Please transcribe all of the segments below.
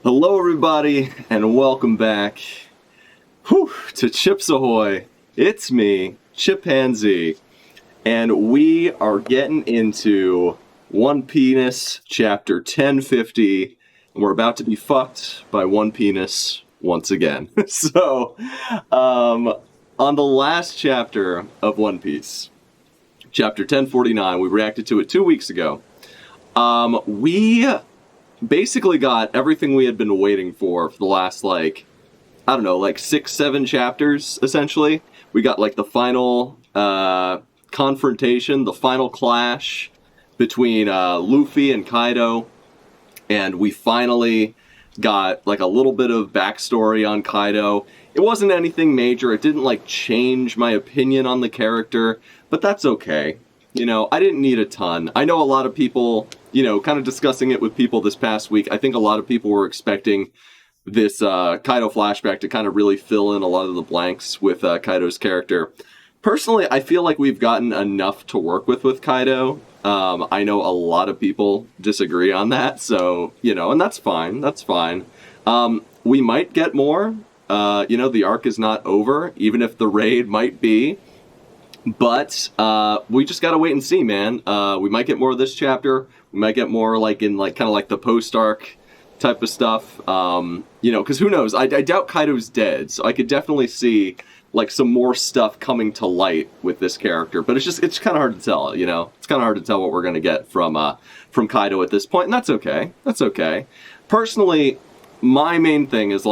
Hello, everybody, and welcome back to ChipZ Ahoy. It's me, Chimpanzee, and we are getting into One Penis, chapter 1050, and we're about to be fucked by one penis once again. So, on the last chapter of One Piece, chapter 1049, we reacted to it 2 weeks ago. We basically got everything we had been waiting for the last, 6-7 chapters, essentially. We got, the final confrontation, the final clash between Luffy and Kaido, and we finally got, a little bit of backstory on Kaido. It wasn't anything major. It didn't, change my opinion on the character, but that's okay. I didn't need a ton. I know a lot of people, kind of discussing it with people this past week, I think a lot of people were expecting this Kaido flashback to kind of really fill in a lot of the blanks with Kaido's character. Personally, I feel like we've gotten enough to work with Kaido. I know a lot of people disagree on that, so, and that's fine. That's fine. We might get more. The arc is not over, even if the raid might be. But we just gotta wait and see, man. We might get more of this chapter. We might get more in the post-arc type of stuff. Because who knows? I doubt Kaido's dead, so I could definitely see some more stuff coming to light with this character. But it's kind of hard to tell. It's kind of hard to tell what we're gonna get from Kaido at this point, and that's okay. That's okay. Personally, my main thing is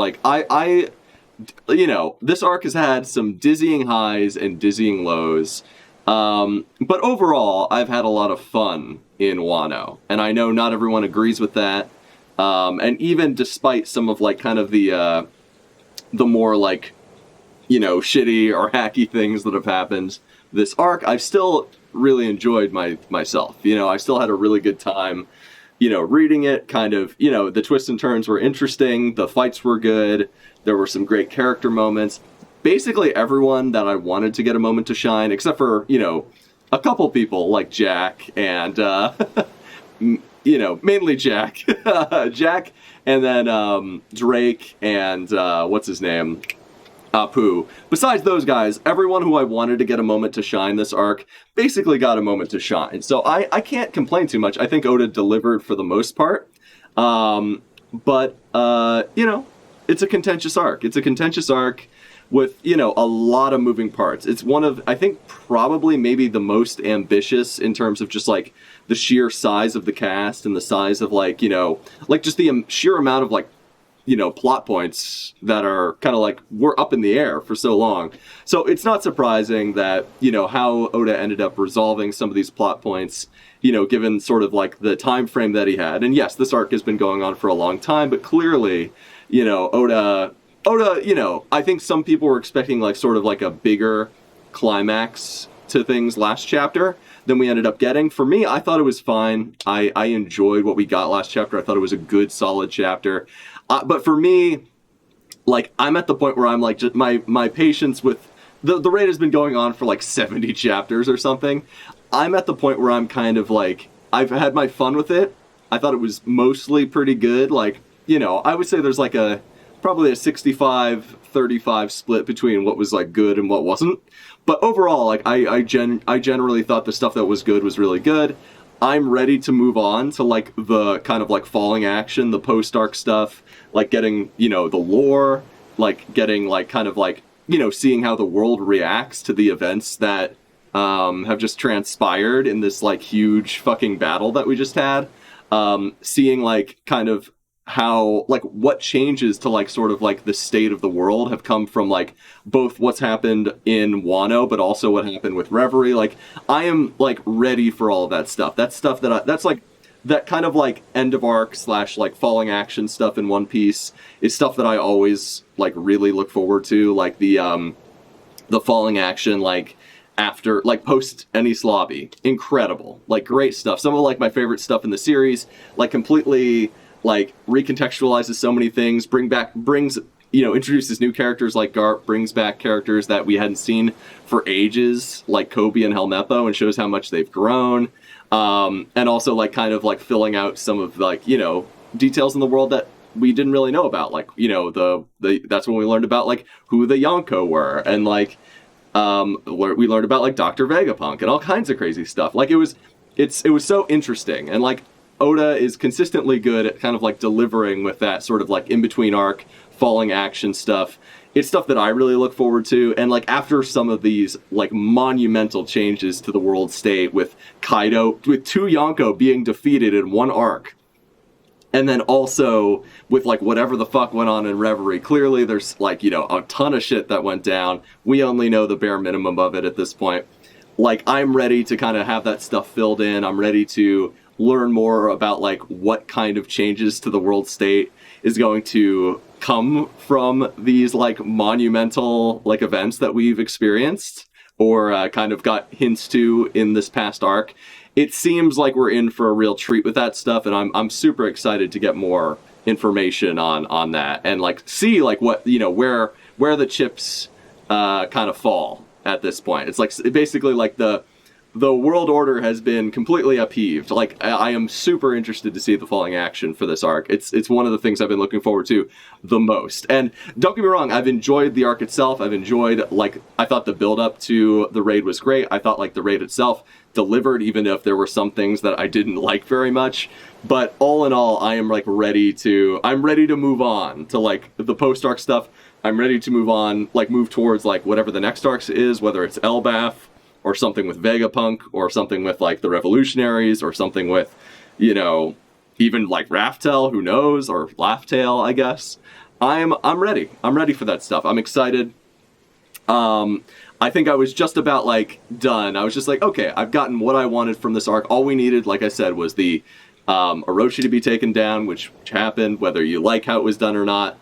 this arc has had some dizzying highs and dizzying lows, but overall, I've had a lot of fun in Wano, and I know not everyone agrees with that, and even despite some of the more shitty or hacky things that have happened this arc, I've still really enjoyed myself. I still had a really good time, reading it. The twists and turns were interesting, the fights were good. There were some great character moments. Basically everyone that I wanted to get a moment to shine, except for, a couple people like Jack and, mainly Jack. Jack, and then Drake and, what's his name? Apu. Besides those guys, everyone who I wanted to get a moment to shine this arc basically got a moment to shine. So I can't complain too much. I think Oda delivered for the most part. But it's a contentious arc. It's a contentious arc with, a lot of moving parts. It's one of, I think, probably maybe the most ambitious in terms of just, the sheer size of the cast and the size of, just the sheer amount of, plot points that are kind of were up in the air for so long. So it's not surprising that, how Oda ended up resolving some of these plot points, given sort of the time frame that he had. And yes, this arc has been going on for a long time, but clearly, Oda, I think some people were expecting sort of a bigger climax to things last chapter than we ended up getting. For me, I thought it was fine. I enjoyed what we got last chapter. I thought it was a good, solid chapter. But for me, I'm at the point where I'm just my patience with the raid has been going on for 70 chapters or something. I'm at the point where I'm kind of I've had my fun with it. I thought it was mostly pretty good. I would say there's probably a 65-35 split between what was good and what wasn't. But overall, I generally thought the stuff that was good was really good. I'm ready to move on to the kind of falling action, the post-arc stuff, getting, the lore, getting seeing how the world reacts to the events that have just transpired in this huge fucking battle that we just had. Seeing kind of how what changes to sort of the state of the world have come from both what's happened in Wano but also what happened with Reverie. I am ready for all of that stuff. That's stuff that that's that kind of end of arc / falling action stuff in One Piece is stuff that I always really look forward to, the falling action after post Enies Lobby. Incredible, great stuff. Some of my favorite stuff in the series, completely recontextualizes so many things, brings introduces new characters like Garp, brings back characters that we hadn't seen for ages, like Kobe and Helmeppo, and shows how much they've grown. And also kind of filling out some of details in the world that we didn't really know about. Like, you know, that's when we learned about like who the Yonko were, and like where we learned about like Dr. Vegapunk and all kinds of crazy stuff. Like it was so interesting, and like Oda is consistently good at kind of like delivering with that sort of like in between arc falling action stuff. It's stuff that I really look forward to, and like after some of these like monumental changes to the world state with Kaido, with 2 Yonko being defeated in one arc, and then also with like whatever the fuck went on in Reverie, clearly there's like, you know, a ton of shit that went down. We only know the bare minimum of it at this point. Like, I'm ready to kind of have that stuff filled in. I'm ready to learn more about like what kind of changes to the world state is going to come from these like monumental like events that we've experienced or kind of got hints to in this past arc. It seems like we're in for a real treat with that stuff, and I'm super excited to get more information on that and like see like what, you know, where the chips kind of fall at this point. It's like basically like the world order has been completely upheaved. Like I am super interested to see the falling action for this arc. It's one of the things I've been looking forward to the most. And don't get me wrong, I've enjoyed the arc itself. I've enjoyed, like, I thought the build up to the raid was great. I thought like the raid itself delivered, even if there were some things that I didn't like very much. But all in all, I am like ready to move on to like the post arc stuff. I'm ready to move on, like move towards like whatever the next arc is, whether it's Elbaf or something with Vegapunk, or something with like the Revolutionaries, or something with, you know, even like Raftel, who knows, or Laughtail, I guess. I'm ready. I'm ready for that stuff. I'm excited. I think I was just about like done. I was just like, okay, I've gotten what I wanted from this arc. All we needed, like I said, was the Orochi to be taken down, which happened. Whether you like how it was done or not,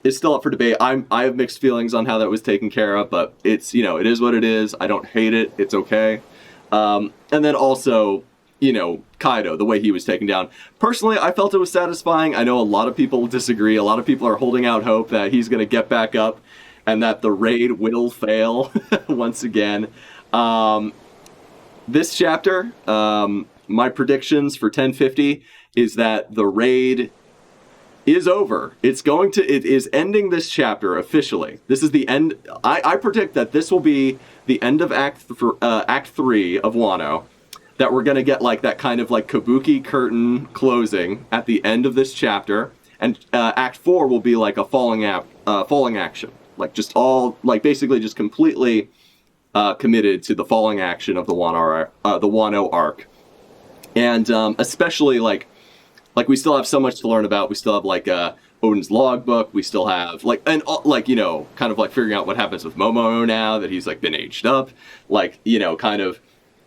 it's still up for debate. I have mixed feelings on how that was taken care of, but it's, you know, it is what it is. I don't hate it. It's okay. And then also, you know, Kaido, the way he was taken down. Personally, I felt it was satisfying. I know a lot of people disagree. A lot of people are holding out hope that he's going to get back up and that the raid will fail once again. This chapter, my predictions for 1050 is that the raid is over. It is ending this chapter officially. This is the end. I predict that this will be the end of Act 3 of Wano. That we're going to get like that kind of like kabuki curtain closing at the end of this chapter. And Act 4 will be like a falling action. Like just all, like basically just completely committed to the falling action of the Wano arc. And especially like we still have so much to learn about. We still have like Odin's logbook. We still have like, and like, you know, kind of like figuring out what happens with Momo now that he's like been aged up. Like, you know, kind of,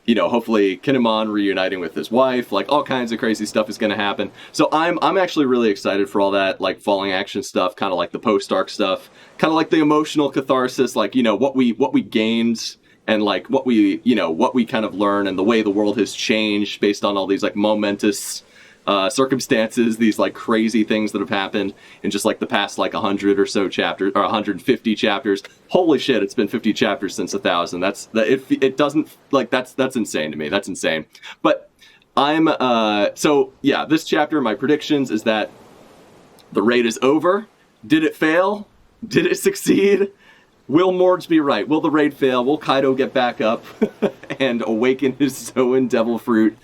you know, hopefully Kinemon reuniting with his wife. Like all kinds of crazy stuff is going to happen. So I'm actually really excited for all that like falling action stuff, kind of like the post arc stuff, kind of like the emotional catharsis, like, you know, what we gained and like what we kind of learn and the way the world has changed based on all these like momentous circumstances, these like crazy things that have happened in just like the past like 100 or so chapters, or 150 chapters. Holy shit, it's been 50 chapters since 1000. It doesn't like that's insane to me. That's insane. But I'm so yeah, this chapter, my predictions is that the raid is over. Did it fail? Did it succeed? Will Morgs be right? Will the raid fail? Will Kaido get back up and awaken his Zoan devil fruit?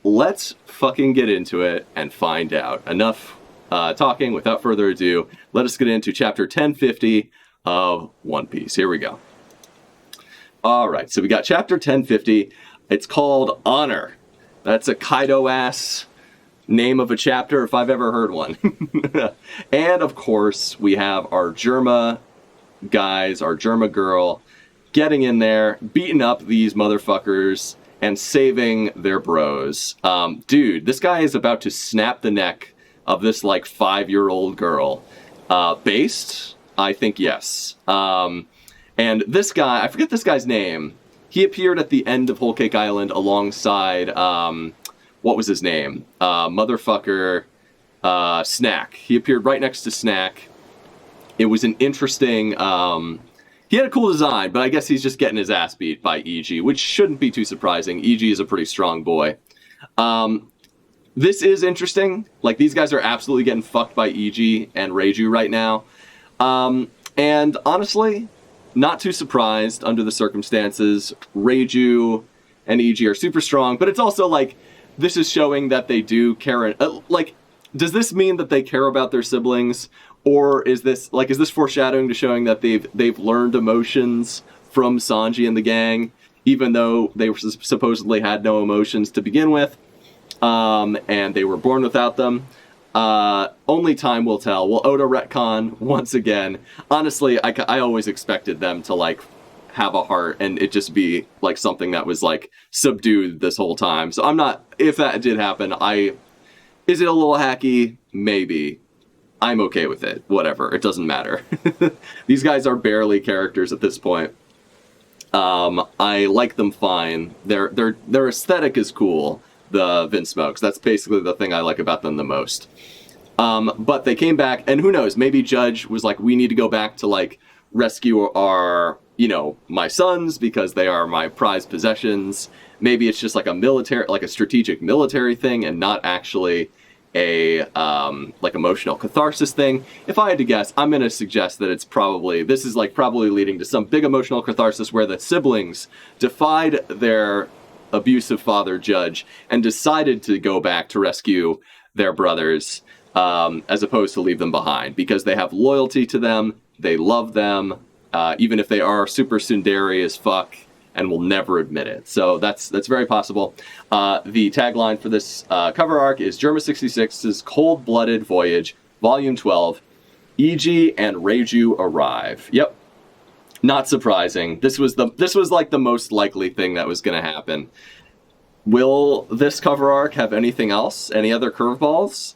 Let's fucking get into it and find out. Enough talking. Without further ado, let us get into chapter 1050 of One Piece. Here we go. All right, so we got chapter 1050. It's called Honor. That's a Kaido-ass name of a chapter if I've ever heard one. And of course, we have our Germa guys, our Germa girl, getting in there, beating up these motherfuckers, and saving their bros. Dude, this guy is about to snap the neck of this like 5-year-old girl. Based? I think yes. And this guy, I forget this guy's name. He appeared at the end of Whole Cake Island alongside, what was his name? Motherfucker, Snack. He appeared right next to Snack. It was an interesting, he had a cool design, but I guess he's just getting his ass beat by EG, which shouldn't be too surprising. EG is a pretty strong boy. this is interesting. Like, these guys are absolutely getting fucked by EG and Reiju right now. And honestly, not too surprised under the circumstances. Reiju and EG are super strong, but it's also like, this is showing that they do care. Like, does this mean that they care about their siblings? Or is this foreshadowing to showing that they've learned emotions from Sanji and the gang, even though they supposedly had no emotions to begin with, and they were born without them? Only time will tell. Will Oda retcon once again? Honestly, I always expected them to, like, have a heart and it just be, like, something that was, like, subdued this whole time. So I'm not... If that did happen, is it a little hacky? Maybe. I'm okay with it. Whatever. It doesn't matter. These guys are barely characters at this point. I like them fine. Their aesthetic is cool. The Vince Smokes. That's basically the thing I like about them the most. But they came back, and who knows, maybe Judge was like, we need to go back to, like, rescue our, my sons, because they are my prized possessions. Maybe it's just like a strategic military thing, and not actually a, like, emotional catharsis thing. If I had to guess, I'm going to suggest that this is probably leading to some big emotional catharsis where the siblings defied their abusive father Judge and decided to go back to rescue their brothers, as opposed to leave them behind, because they have loyalty to them, they love them, even if they are super tsundere as fuck and will never admit it. So that's very possible. The tagline for this cover arc is Germa 66's Cold-Blooded Voyage, Volume 12. EG and Reiju arrive. Yep. Not surprising. This was like the most likely thing that was going to happen. Will this cover arc have anything else? Any other curveballs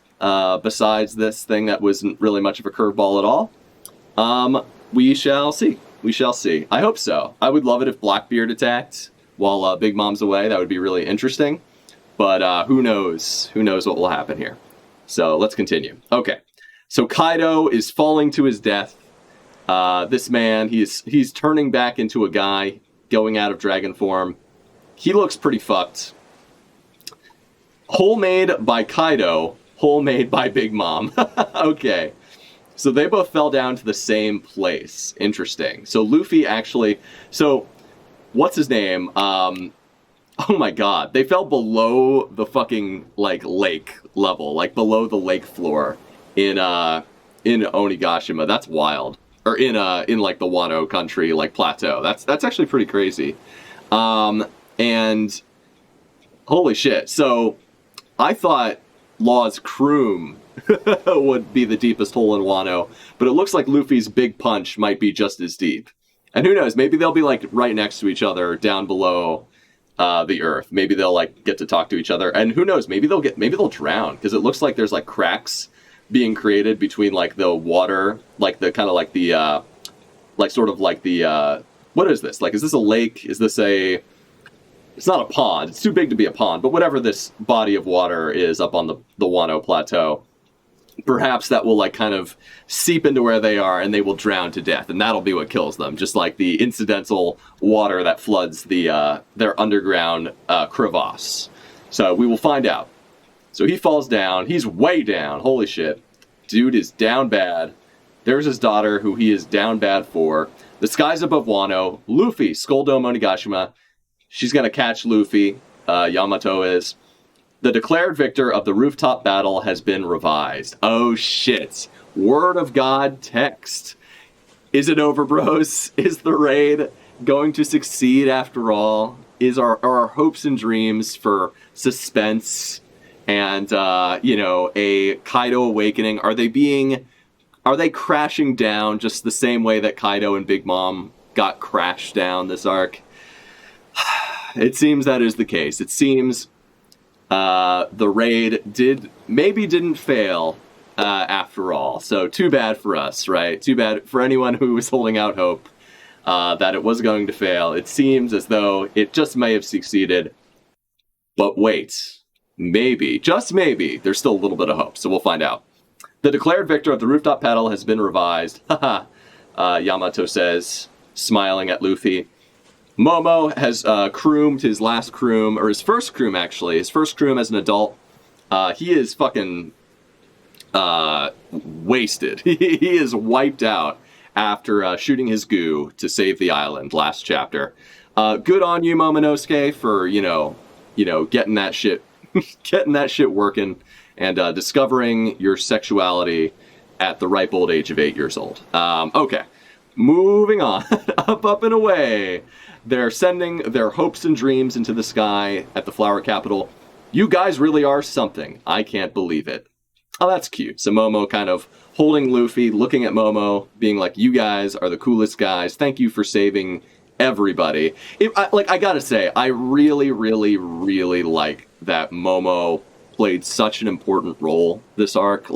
besides this thing that wasn't really much of a curveball at all? We shall see. We shall see. I hope so. I would love it if Blackbeard attacked while Big Mom's away. That would be really interesting. But who knows? Who knows what will happen here? So let's continue. Okay. So Kaido is falling to his death. This man, he's turning back into a guy, going out of dragon form. He looks pretty fucked. Hole made by Kaido, hole made by Big Mom. Okay. So they both fell down to the same place. Interesting. So Luffy actually... So, what's his name? Oh my god. They fell below the fucking, like, lake level. Like, below the lake floor in Onigashima. That's wild. Or in like, the Wano country, like, plateau. That's actually pretty crazy. And... Holy shit. So, I thought Law's Kroom would be the deepest hole in Wano, but it looks like Luffy's big punch might be just as deep. And who knows, maybe they'll be, like, right next to each other down below the earth. Maybe they'll, like, get to talk to each other. And who knows, maybe they'll drown, because it looks like there's, like, cracks being created between, like, the water, like the kind of like the like sort of like the what is this? Like, is this a lake? Is this a... It's not a pond. It's too big to be a pond, but whatever this body of water is up on the Wano plateau, perhaps that will, like, kind of seep into where they are and they will drown to death, and that'll be what kills them, just like the incidental water that floods their underground crevasse. So we will find out. So he falls down. He's way down. Holy shit. Dude is down bad. There's his daughter, who he is down bad for. The sky's above Wano. Luffy, Skull Dome Onigashima. She's going to catch Luffy. Yamato is. The declared victor of the rooftop battle has been revised. Oh shit. Word of God text. Is it over, bros? Is the raid going to succeed after all? Are our hopes and dreams for suspense and, a Kaido awakening, are they crashing down just the same way that Kaido and Big Mom got crashed down this arc? It seems that is the case. It seems the raid didn't fail after all. So too bad for us, right? Too bad for anyone who was holding out hope that it was going to fail. It seems as though it just may have succeeded. But wait, maybe, just maybe, there's still a little bit of hope. So we'll find out. The declared victor of the rooftop battle has been revised. Haha, Yamato says, smiling at Luffy. Momo has croomed his last croom, or his first croom actually, his first croom as an adult. he is fucking wasted. He is wiped out after shooting his goo to save the island last chapter. Good on you, Momonosuke, for getting that shit working and discovering your sexuality at the ripe old age of 8 years old. Okay, moving on. up and away. They're sending their hopes and dreams into the sky at the flower capital. You guys really are something. I can't believe it. Oh, that's cute. So Momo kind of holding Luffy, looking at Momo, being like, you guys are the coolest guys. Thank you for saving everybody. I gotta say, I really, really, really like that Momo played such an important role this arc.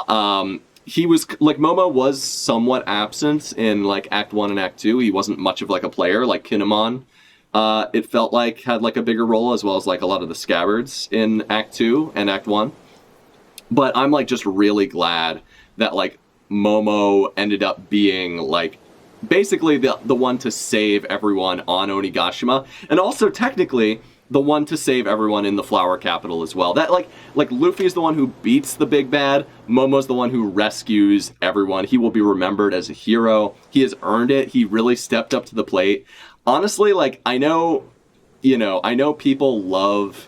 Momo was somewhat absent in Act 1 and Act 2. He wasn't much of a player like Kinemon. It felt like had a bigger role, as well as a lot of the scabbards in Act 2 and Act 1. But I'm just really glad that Momo ended up being basically the one to save everyone on Onigashima, and also technically the one to save everyone in the flower capital as well. That Luffy's the one who beats the big bad. Momo's the one who rescues everyone. He will be remembered as a hero. He has earned it. He really stepped up to the plate. Honestly, I know people love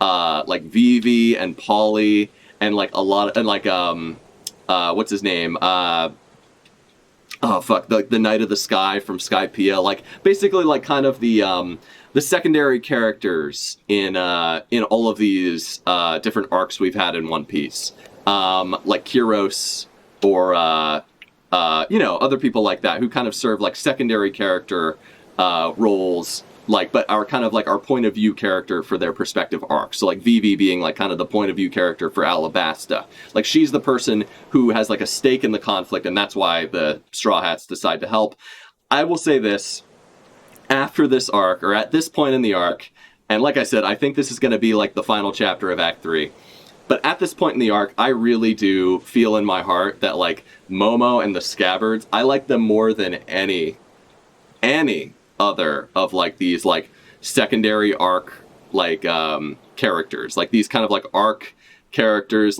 Vivi and Polly and a lot and what's his name? The Knight of the Sky from Skypiea. Basically kind of the secondary characters in all of these different arcs we've had in One Piece. Kyros or other people like that who kind of serve secondary character roles, but are kind of our point of view character for their perspective arcs. So Vivi being kind of the point of view character for Alabasta. She's the person who has a stake in the conflict, and that's why the Straw Hats decide to help. I will say this, after this arc, or at this point in the arc, and like I said, I think this is going to be the final chapter of Act 3, but at this point in the arc, I really do feel in my heart that Momo and the Scabbards, I like them more than any other of these secondary arc characters, these kind of arc characters.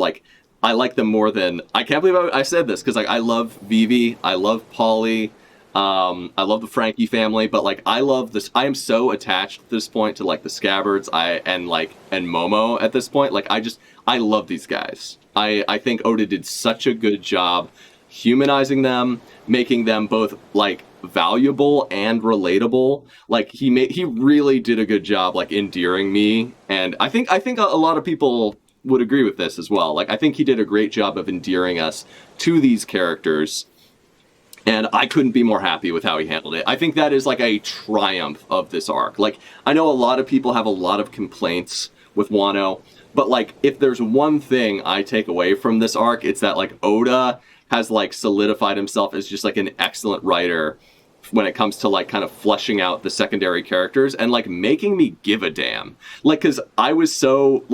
I like them more than, I can't believe I said this, because I love Vivi, I love Polly, I love the Frankie family, but I love this. I am so attached at this point to the Scabbards and Momo at this point. I love these guys. I think Oda did such a good job humanizing them, making them both valuable and relatable. He really did a good job endearing me, and I think a lot of people would agree with this as well. I think he did a great job of endearing us to these characters, and I couldn't be more happy with how he handled it. I think that is a triumph of this arc. I know a lot of people have a lot of complaints with Wano, but if there's one thing I take away from this arc, it's that Oda has solidified himself as just an excellent writer when it comes to kind of fleshing out the secondary characters and making me give a damn. Because I was so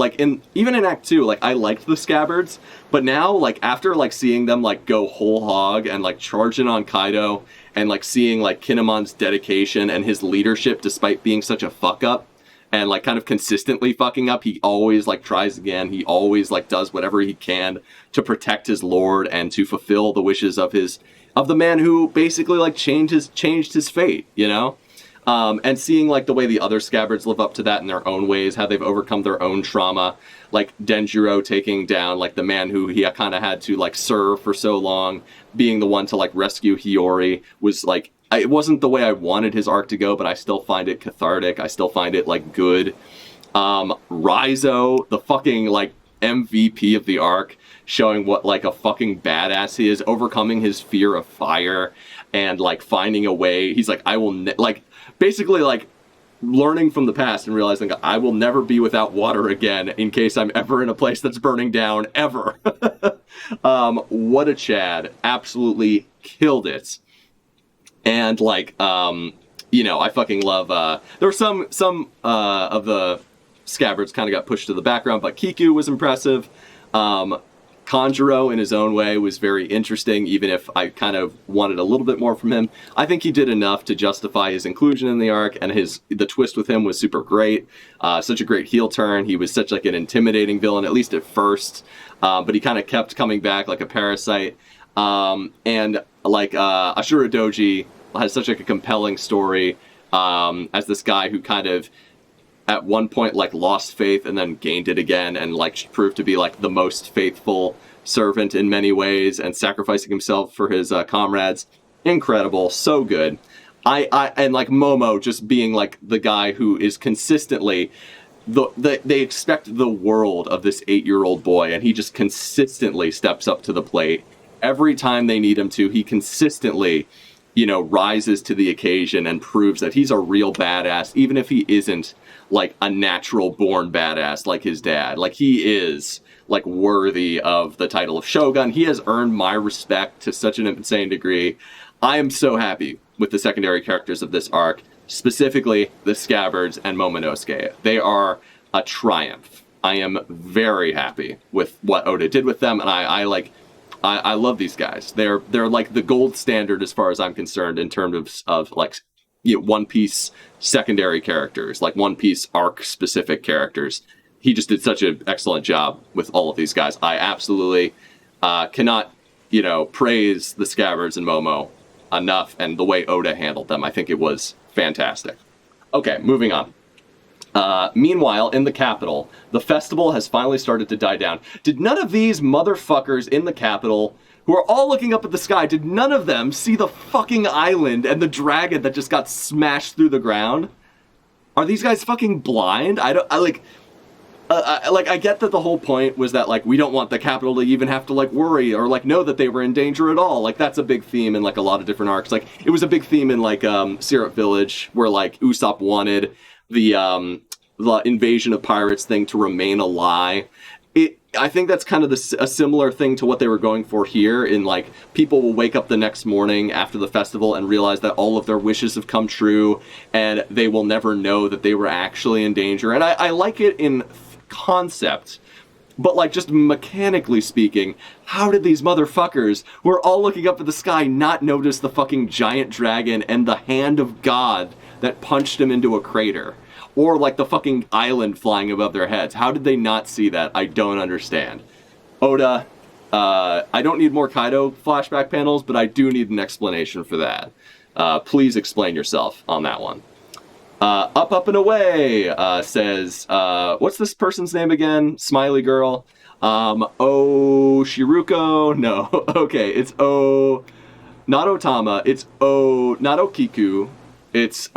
even in Act 2, I liked the Scabbards, but now after seeing them go whole hog and charging on Kaido and seeing Kinemon's dedication and his leadership despite being such a fuck up, and kind of consistently fucking up, he always tries again. He always does whatever he can to protect his lord and to fulfill the wishes of the man who basically changed his fate, and seeing the way the other Scabbards live up to that in their own ways, how they've overcome their own trauma, Denjiro taking down the man who he kind of had to serve for so long, being the one to rescue Hiyori, was it wasn't the way I wanted his arc to go, but I still find it cathartic. I still find it good. Raizo, the fucking MVP of the arc, showing what a fucking badass he is, overcoming his fear of fire and finding a way. He's I will basically learning from the past and realizing I will never be without water again in case I'm ever in a place that's burning down ever. What a Chad. Absolutely killed it. And I fucking love there were some of the Scabbards kind of got pushed to the background, but Kiku was impressive. Kanjuro in his own way was very interesting, even if I kind of wanted a little bit more from him. I think he did enough to justify his inclusion in the arc, and the twist with him was super great. Such a great heel turn. He was such like an intimidating villain, at least at first, but he kind of kept coming back like a parasite. And like Ashura Doji has such like a compelling story as this guy who kind of at one point like lost faith and then gained it again, and like proved to be like the most faithful servant in many ways, and sacrificing himself for his comrades. Incredible, so good. And like Momo just being like the guy who is consistently they expect the world of this 8-year-old boy, and he just consistently steps up to the plate every time they need him to. He consistently, you know, rises to the occasion and proves that he's a real badass, even if he isn't like a natural born badass like his dad. Like, he is like worthy of the title of Shogun. He has earned my respect to such an insane degree. I am so happy with the secondary characters of this arc, specifically the Scabbards and Momonosuke. They are a triumph. I am very happy with what Oda did with them, and I love these guys. They're like the gold standard as far as I'm concerned in terms of like, you know, One Piece secondary characters, like One Piece arc specific characters. He just did such an excellent job with all of these guys. I absolutely cannot, you know, praise the Scabbards and Momo enough, and the way Oda handled them, I think it was fantastic. Okay, moving on. Meanwhile, in the capital, the festival has finally started to die down. Did none of these motherfuckers in the capital, who are all looking up at the sky, did none of them see the fucking island and the dragon that just got smashed through the ground? Are these guys fucking blind? I get that the whole point was that, like, we don't want the capital to even have to, like, worry or, like, know that they were in danger at all. Like, that's a big theme in, like, a lot of different arcs. Like, it was a big theme in, like, Syrup Village, where, like, Usopp wanted the invasion of pirates thing to remain a lie. I think that's kind of a similar thing to what they were going for here, in, like, people will wake up the next morning after the festival and realize that all of their wishes have come true, and they will never know that they were actually in danger. And I like it in concept, but, like, just mechanically speaking, how did these motherfuckers who are all looking up at the sky not notice the fucking giant dragon and the hand of God that punched him into a crater? Or, like, the fucking island flying above their heads. How did they not see that? I don't understand. Oda, I don't need more Kaido flashback panels, but I do need an explanation for that. Please explain yourself on that one. Up and Away says, what's this person's name again? Smiley Girl. Shiruko? No. Okay, it's not Otama. It's not Okiku. It's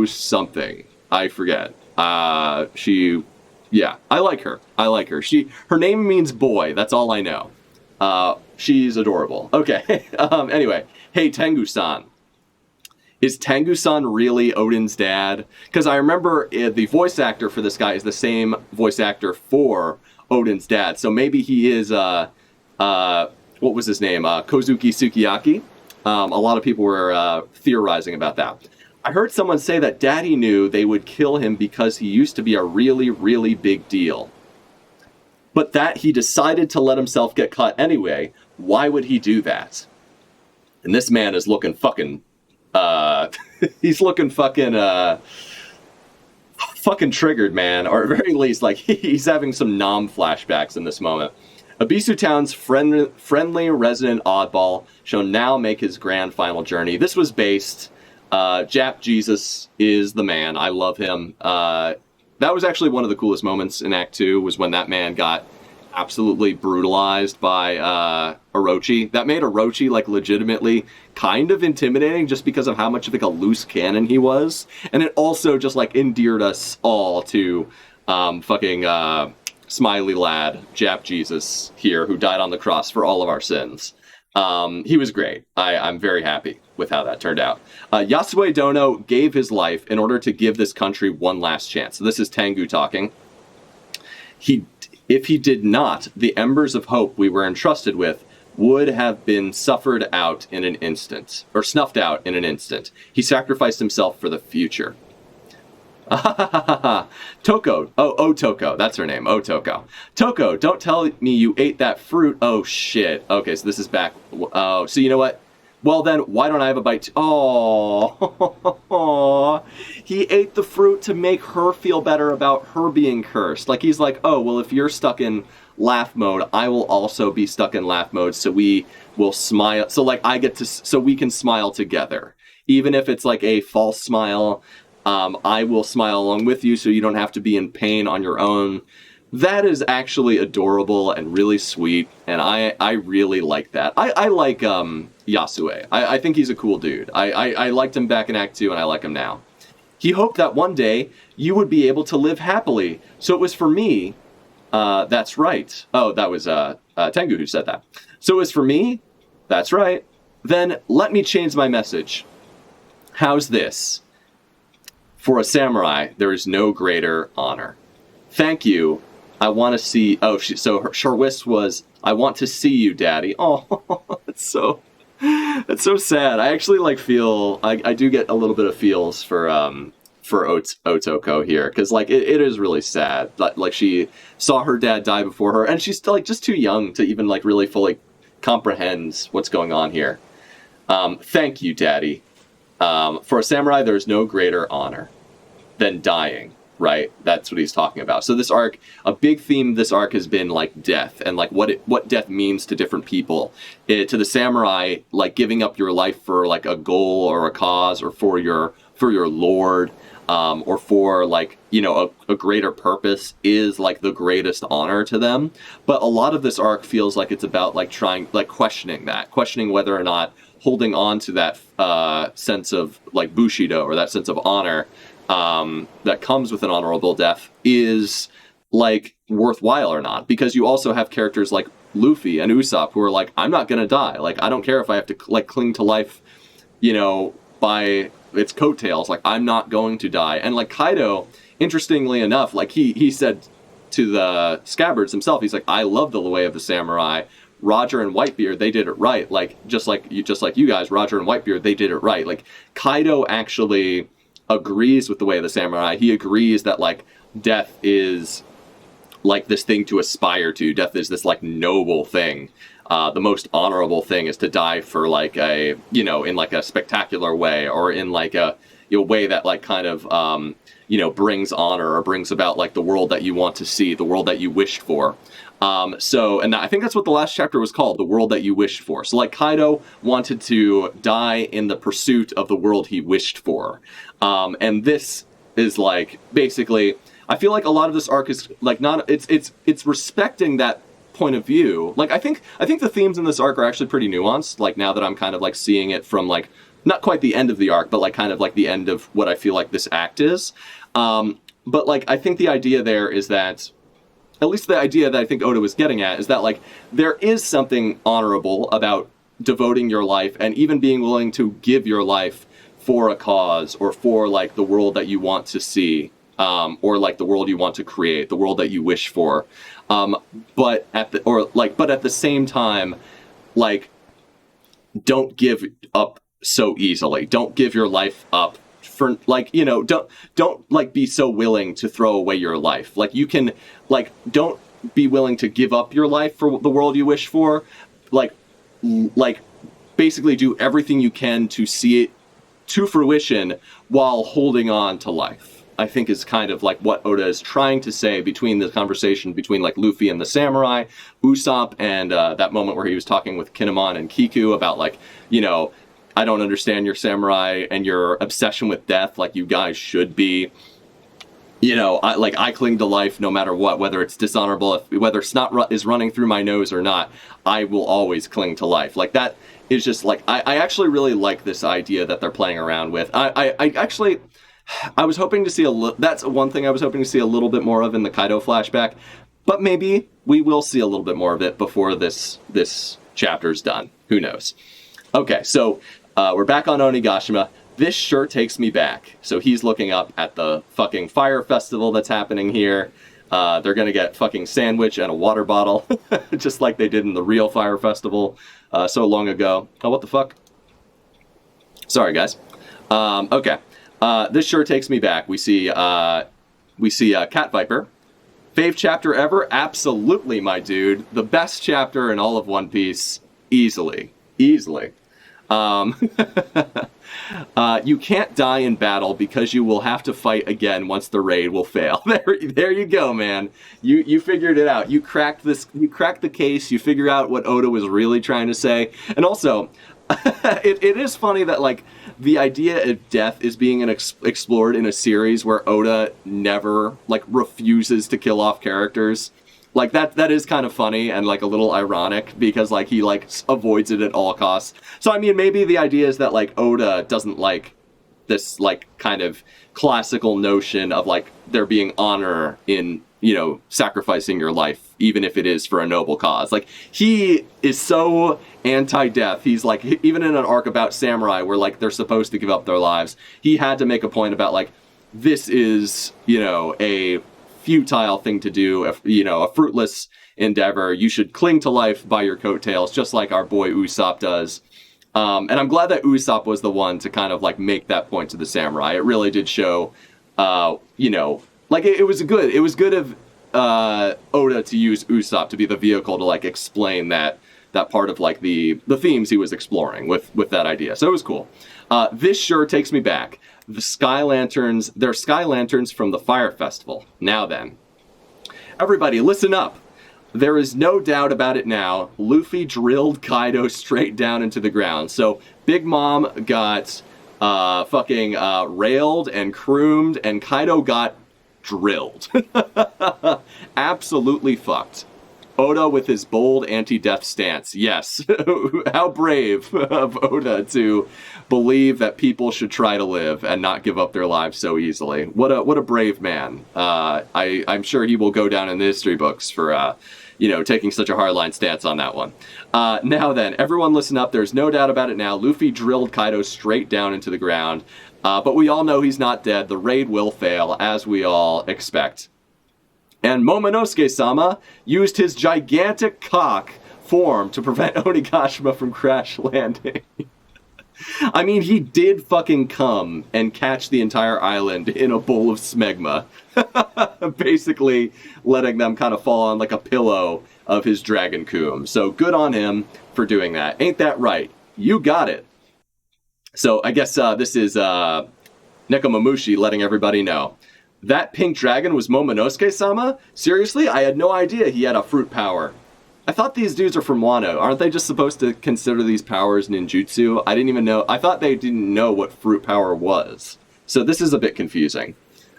something. I forget. Yeah, I like her. Her name means boy. That's all I know. She's adorable. Okay. Anyway, hey, Tengu-san. Is Tengu-san really Odin's dad? Because I remember the voice actor for this guy is the same voice actor for Odin's dad. So maybe he is, what was his name? Kozuki Sukiyaki. A lot of people were theorizing about that. I heard someone say that Daddy knew they would kill him because he used to be a really, really big deal. But that he decided to let himself get cut anyway. Why would he do that? And this man is looking fucking... he's looking fucking triggered, man. Or at very least, like, he's having some Nam flashbacks in this moment. Abisu Town's friendly resident oddball shall now make his grand final journey. This was based... Jap Jesus is the man. I love him. That was actually one of the coolest moments in Act 2, was when that man got absolutely brutalized by Orochi. That made Orochi, like, legitimately kind of intimidating just because of how much of, like, a loose cannon he was. And it also just, like, endeared us all to Smiley Lad, Jap Jesus here, who died on the cross for all of our sins. He was great. I'm very happy with how that turned out. Yasue Dono gave his life in order to give this country one last chance. So this is Tengu talking. If he did not, the embers of hope we were entrusted with would have been snuffed out in an instant. He sacrificed himself for the future. Toko. Oh, Toko. That's her name. Toko. Toko, don't tell me you ate that fruit. Oh, shit. Okay, so this is back. Oh, so you know what? Well, then, why don't I have a bite? Oh, he ate the fruit to make her feel better about her being cursed. Like, he's like, oh, well, if you're stuck in laugh mode, I will also be stuck in laugh mode, so we will smile. So, like, so we can smile together. Even if it's like a false smile, I will smile along with you so you don't have to be in pain on your own. That is actually adorable and really sweet, and I really like that. I like Yasue. I think he's a cool dude. I liked him back in Act 2, and I like him now. He hoped that one day you would be able to live happily. So it was for me. That's right. Oh, that was Tengu who said that. So it was for me. That's right. Then let me change my message. How's this? For a samurai, there is no greater honor. Thank you. I want to see... Oh, so her wish was, I want to see you, Daddy. Oh, that's so sad. I actually like feel... I do get a little bit of feels for Otoko here, because like it is really sad. Like she saw her dad die before her, and she's still like just too young to even like really fully comprehend what's going on here. Thank you, Daddy. For a samurai, there's no greater honor than dying, right? That's what he's talking about. So this arc, a big theme of this arc has been like death and like what death means to different people. To the samurai, like giving up your life for like a goal or a cause or for your lord, or for like, you know, a greater purpose is like the greatest honor to them. But a lot of this arc feels like it's about like questioning whether or not holding on to that sense of like Bushido or that sense of honor that comes with an honorable death is like worthwhile or not. Because you also have characters like Luffy and Usopp who are like, I'm not gonna die. Like, I don't care if I have to like cling to life, you know, by its coattails. Like, I'm not going to die. And like Kaido, interestingly enough, like he said to the Scabbards himself, he's like, I love the way of the samurai. Roger and Whitebeard, they did it right. Like just like you guys, Roger and Whitebeard, they did it right. Like Kaido actually agrees with the way of the samurai. He agrees that like death is like this thing to aspire to. Death is this like noble thing. The most honorable thing is to die for like a, you know, in like a spectacular way, or in like a way that like kind of you know, brings honor or brings about like the world that you want to see, the world that you wished for. And I think that's what the last chapter was called, the world that you wished for. So like Kaido wanted to die in the pursuit of the world he wished for. And this is like, basically, I feel like a lot of this arc is like not, it's respecting that point of view. Like I think the themes in this arc are actually pretty nuanced. Like now that I'm kind of like seeing it from like, not quite the end of the arc, but like kind of like the end of what I feel like this act is. But like, I think the idea there is that, at least the idea that I think Oda was getting at, is that like there is something honorable about devoting your life and even being willing to give your life for a cause or for like the world that you want to see, or like the world you want to create, the world that you wish for. But at the same time, like, don't give up so easily. Don't give your life up for like, you know, don't like be so willing to throw away your life. Like you can, like, don't be willing to give up your life for the world you wish for. Like basically do everything you can to see it to fruition while holding on to life, I think is kind of like what Oda is trying to say between the conversation between like Luffy and the samurai, Usopp, and that moment where he was talking with Kinemon and Kiku about like, you know, I don't understand your samurai and your obsession with death. Like, you guys should be, you know, I cling to life no matter what, whether it's dishonorable, whether snot is running through my nose or not, I will always cling to life. Like, that is just like, I actually really like this idea that they're playing around with. I was hoping to see that's one thing I was hoping to see a little bit more of in the Kaido flashback, but maybe we will see a little bit more of it before this chapter's done. Who knows? Okay, so we're back on Onigashima. This sure takes me back. So he's looking up at the fucking fire festival that's happening here. They're gonna get fucking sandwich and a water bottle, just like they did in the real fire festival so long ago. Oh, what the fuck? Sorry, guys. Okay. This sure takes me back. We see Cat Viper. Fave chapter ever? Absolutely, my dude. The best chapter in all of One Piece. Easily. Um, you can't die in battle because you will have to fight again once the raid will fail. There you go, man. You figured it out. You cracked the case. You figure out what Oda was really trying to say. And also, it is funny that like the idea of death is being explored in a series where Oda never like refuses to kill off characters. Like that is kind of funny and like a little ironic because like he like avoids it at all costs. So I mean maybe the idea is that like Oda doesn't like this like kind of classical notion of like there being honor in, you know, sacrificing your life even if it is for a noble cause. Like he is so anti-death. He's like even in an arc about samurai where like they're supposed to give up their lives, he had to make a point about like this is, you know, a futile thing to do, a fruitless endeavor. You should cling to life by your coattails, just like our boy Usopp does. And I'm glad that Usopp was the one to kind of like make that point to the samurai. It really did show, like it was good of Oda to use Usopp to be the vehicle to like explain that part of like the themes he was exploring with that idea. So it was cool. This sure takes me back. They're sky lanterns from the Fire Festival. Now then. Everybody, listen up. There is no doubt about it now. Luffy drilled Kaido straight down into the ground. So Big Mom got railed and croomed, and Kaido got drilled. Absolutely fucked. Oda with his bold anti-death stance. Yes, how brave of Oda to believe that people should try to live and not give up their lives so easily. What a brave man. I'm sure he will go down in the history books for taking such a hardline stance on that one. Now then, everyone listen up. There's no doubt about it now. Luffy drilled Kaido straight down into the ground. But we all know he's not dead. The raid will fail, as we all expect. And Momonosuke-sama used his gigantic cock form to prevent Onigashima from crash landing. I mean, he did fucking come and catch the entire island in a bowl of smegma. Basically letting them kind of fall on like a pillow of his dragon coom. So good on him for doing that. Ain't that right? You got it. So I guess this is Nekomamushi letting everybody know. That pink dragon was Momonosuke-sama? Seriously? I had no idea he had a fruit power. I thought these dudes are from Wano. Aren't they just supposed to consider these powers ninjutsu? I didn't even know. I thought they didn't know what fruit power was. So this is a bit confusing.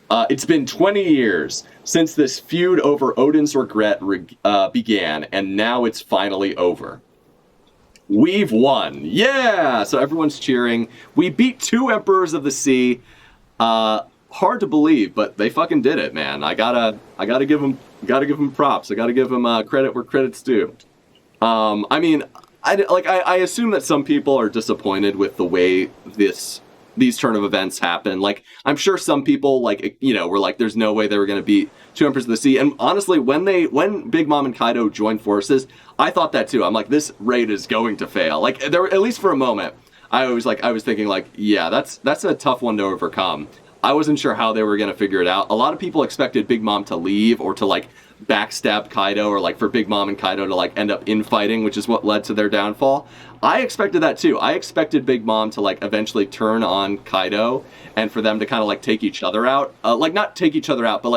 It's been 20 years since this feud over Odin's regret began, and now it's finally over. We've won. Yeah! So everyone's cheering. We beat 2 Emperors of the Sea. Hard to believe, but they fucking did it, man. I gotta give them props. I gotta give them credit where credit's due. I mean, I assume that some people are disappointed with the way these turn of events happen. Like, I'm sure some people were like, there's no way they were gonna beat 2 Emperors of the Sea. And honestly, when Big Mom and Kaido joined forces, I thought that too. I'm like, this raid is going to fail. Like, there, at least for a moment, I was thinking like, yeah, that's a tough one to overcome. I wasn't sure how they were going to figure it out. A lot of people expected Big Mom to leave or to like backstab Kaido or like for Big Mom and Kaido to like end up infighting, which is what led to their downfall. I expected that too. I expected Big Mom to like eventually turn on Kaido and for them to kind of like take each other out. Like not take each other out, but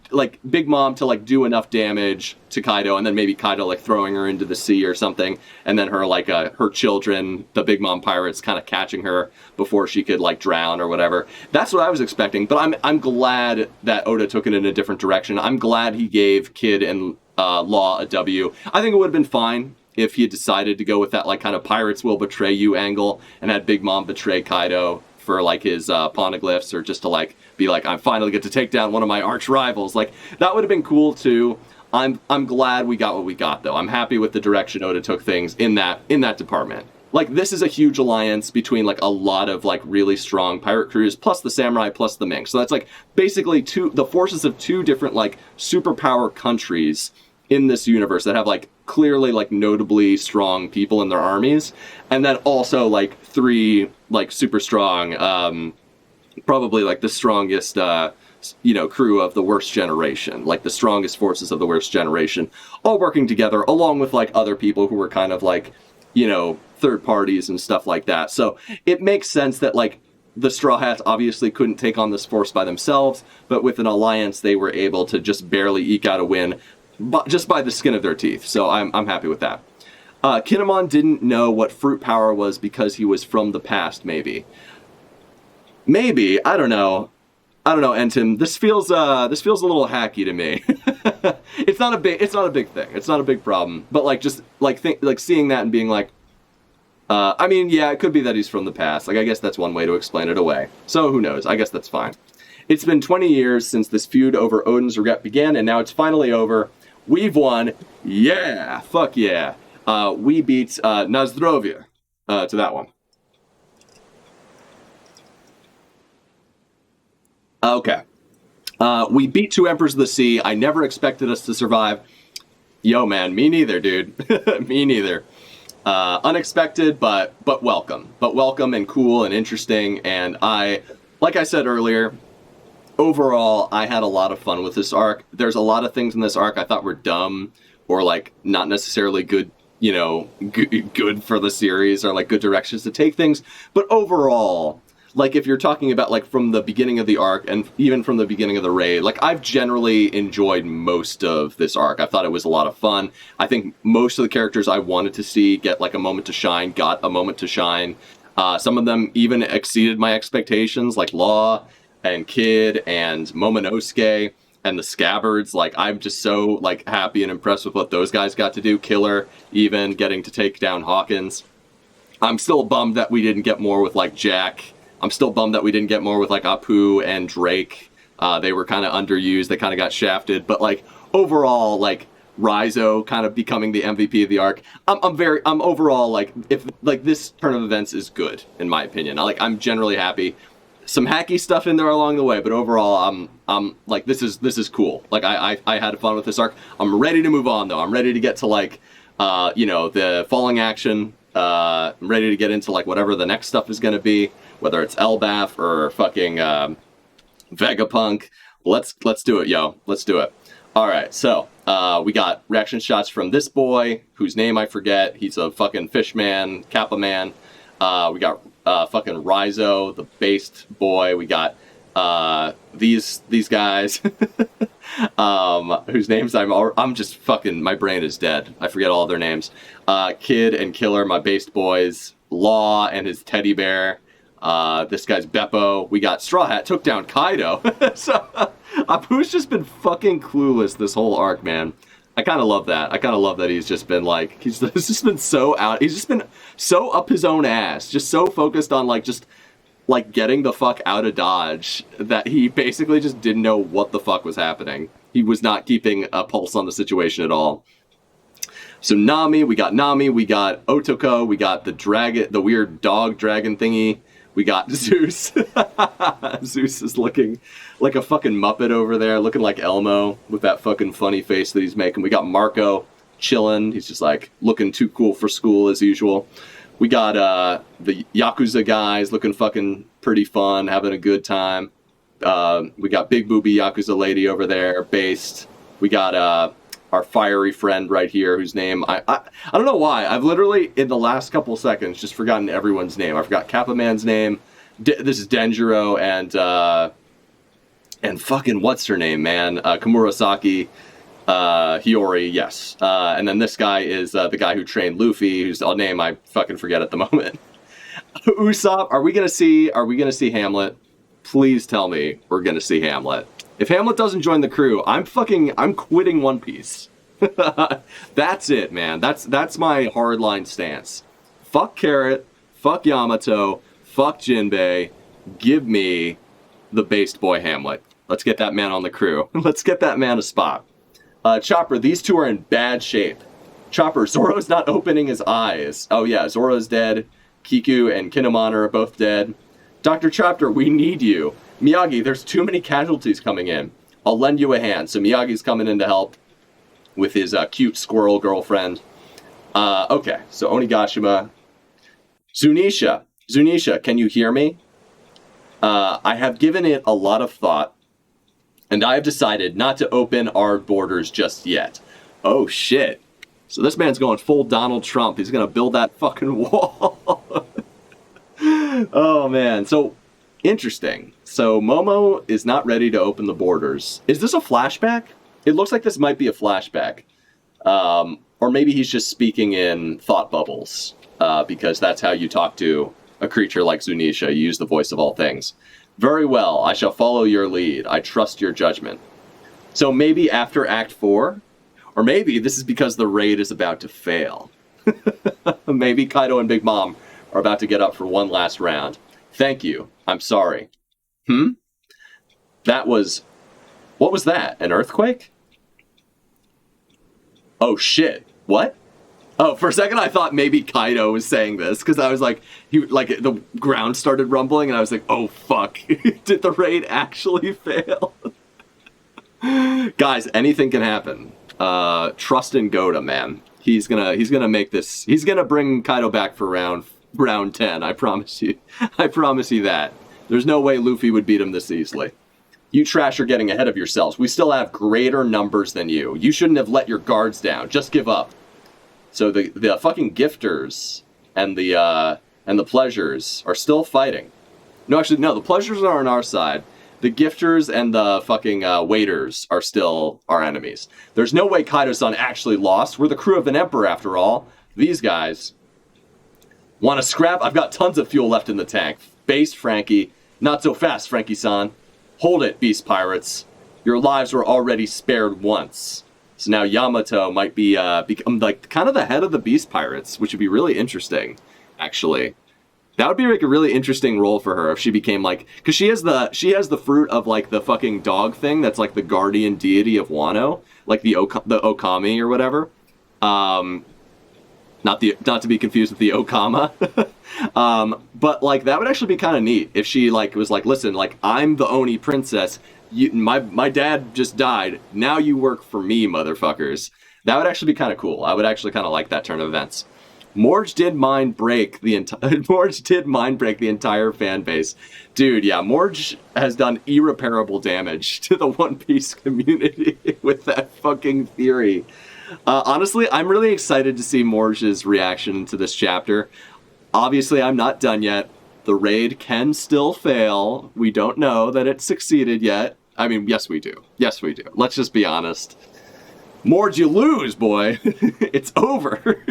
like Big Mom to like do enough damage to Kaido and then maybe Kaido like throwing her into the sea or something, and then her like her children, the Big Mom pirates, kind of catching her before she could like drown or whatever. That's what I was expecting, but I'm glad that Oda took it in a different direction. I'm glad he gave Kid and Law a W. I think it would have been fine if he had decided to go with that like kind of pirates will betray you angle and had Big Mom betray Kaido for like his poneglyphs, or just to like be like, I finally get to take down one of my arch rivals. Like that would have been cool too. I'm glad we got what we got though. I'm happy with the direction Oda took things in that department. Like this is a huge alliance between like a lot of like really strong pirate crews plus the samurai plus the Mink. So that's like basically the forces of 2 different like superpower countries in this universe that have like clearly like notably strong people in their armies, and then also like 3 like super strong probably like the strongest, crew of the worst generation, like the strongest forces of the worst generation, all working together, along with like other people who were kind of like, third parties and stuff like that. So it makes sense that like the Straw Hats obviously couldn't take on this force by themselves, but with an alliance, they were able to just barely eke out a win, just by the skin of their teeth. So I'm happy with that. Kinemon didn't know what fruit power was because he was from the past, maybe. Maybe, I don't know. Entim. This feels a little hacky to me. It's not a big thing. It's not a big problem. But like just like seeing that and being like, I mean, yeah, it could be that he's from the past. Like, I guess that's one way to explain it away. So who knows? I guess that's fine. It's been 20 years since this feud over Odin's regret began, and now it's finally over. We've won. Yeah, fuck yeah. We beat Nazdrovia to that one. Okay. We beat two Emperors of the Sea. I never expected us to survive. Yo, man, me neither, dude. Me neither. Unexpected, but welcome. But welcome and cool and interesting. And like I said earlier, overall, I had a lot of fun with this arc. There's a lot of things in this arc I thought were dumb or like not necessarily good, good for the series or like good directions to take things. But overall, like if you're talking about like from the beginning of the arc and even from the beginning of the raid, like I've generally enjoyed most of this arc. I thought it was a lot of fun. I think most of the characters I wanted to see get like a moment to shine, got a moment to shine. Some of them even exceeded my expectations, like Law and Kid and Momonosuke and the Scabbards. Like I'm just so like happy and impressed with what those guys got to do. Killer even getting to take down Hawkins. I'm still bummed that we didn't get more with like Jack. I'm still bummed that we didn't get more with like Apu and Drake. They were kind of underused. They kind of got shafted. But like overall, like Rizzo kind of becoming the MVP of the arc. I'm overall like if like this turn of events is good in my opinion. I'm generally happy. Some hacky stuff in there along the way, but overall I'm like this is cool. Like I had fun with this arc. I'm ready to move on though. I'm ready to get to like the falling action. I'm ready to get into like whatever the next stuff is gonna be. Whether it's Elbaf or fucking Vegapunk. Let's do it, yo. Let's do it. All right, so we got reaction shots from this boy, whose name I forget. He's a fucking fish man, Kappa man. We got fucking Rizzo, the based boy. We got these guys, whose names I'm just fucking, my brain is dead. I forget all their names. Kid and Killer, my based boys. Law and his teddy bear. This guy's Beppo. We got Straw Hat took down Kaido. So Apu's just been fucking clueless this whole arc, man. I kind of love that. I kind of love that he's just been like, he's just been so out. He's just been so up his own ass. Just so focused on like, just like getting the fuck out of Dodge that he basically just didn't know what the fuck was happening. He was not keeping a pulse on the situation at all. So Nami, we got Otoko, we got the dragon, the weird dog dragon thingy. We got Zeus. Zeus is looking like a fucking Muppet over there, looking like Elmo with that fucking funny face that he's making. We got Marco chilling. He's just like looking too cool for school as usual. We got the Yakuza guys looking fucking pretty fun, having a good time. We got Big Booby Yakuza lady over there, based. We got our fiery friend right here, whose name I don't know why. I've literally in the last couple seconds just forgotten everyone's name. I forgot Kappa Man's name. This is Denjiro and fucking what's her name, man? Komurasaki Hiyori, yes. And then this guy is the guy who trained Luffy, whose name I fucking forget at the moment. Usopp, are we gonna see Hamlet? Please tell me we're gonna see Hamlet. If Hamlet doesn't join the crew, I'm quitting One Piece. That's it, man. That's my hardline stance. Fuck Carrot, fuck Yamato, fuck Jinbei. Give me the based boy Hamlet. Let's get that man on the crew. Let's get that man a spot. Chopper, these two are in bad shape. Chopper, Zoro's not opening his eyes. Oh yeah, Zoro's dead. Kiku and Kinemon are both dead. Dr. Chopper, we need you. Miyagi, there's too many casualties coming in. I'll lend you a hand. So Miyagi's coming in to help with his cute squirrel girlfriend. Okay, so Onigashima. Zunisha, can you hear me? I have given it a lot of thought, and I have decided not to open our borders just yet. Oh, shit. So this man's going full Donald Trump. He's going to build that fucking wall. Oh, man. So, interesting. So, Momo is not ready to open the borders. Is this a flashback? It looks like this might be a flashback. Or maybe he's just speaking in thought bubbles, because that's how you talk to a creature like Zunisha. You use the voice of all things. Very well, I shall follow your lead. I trust your judgment. So maybe after Act 4, or maybe this is because the raid is about to fail. Maybe Kaido and Big Mom are about to get up for one last round. Thank you. I'm sorry. That was... What was that? An earthquake? Oh shit. What? Oh, for a second I thought maybe Kaido was saying this, because I was like, the ground started rumbling, and I was like, oh fuck, did the raid actually fail? Guys, anything can happen. Trust in Goda, man. He's gonna make this. He's gonna bring Kaido back for round 10. I promise you. I promise you that. There's no way Luffy would beat him this easily. You trash are getting ahead of yourselves. We still have greater numbers than you. You shouldn't have let your guards down. Just give up. So the fucking gifters and the pleasures are still fighting. No, actually, no. The pleasures are on our side. The gifters and the fucking waiters are still our enemies. There's no way Kaido-san actually lost. We're the crew of an emperor, after all. These guys want to scrap? I've got tons of fuel left in the tank. Base, Frankie. Not so fast, Frankie-san. Hold it, beast pirates. Your lives were already spared once. So now Yamato might be become like kind of the head of the beast pirates, which would be really interesting, actually. That would be like a really interesting role for her if she became like, because she has the fruit of like the fucking dog thing that's like the guardian deity of Wano, like the Okami or whatever. Not to be confused with the Okama. But like that would actually be kind of neat if she like was like, listen, like I'm the Oni princess. My dad just died. Now you work for me, motherfuckers. That would actually be kind of cool. I would actually kind of like that turn of events. Morge did mind break the entire fan base. Dude, yeah, Morge has done irreparable damage to the One Piece community with that fucking theory. Honestly, I'm really excited to see Morge's reaction to this chapter. Obviously, I'm not done yet. The raid can still fail. We don't know that it succeeded yet. I mean, yes, we do. Yes, we do. Let's just be honest. Morge, you lose, boy. It's over.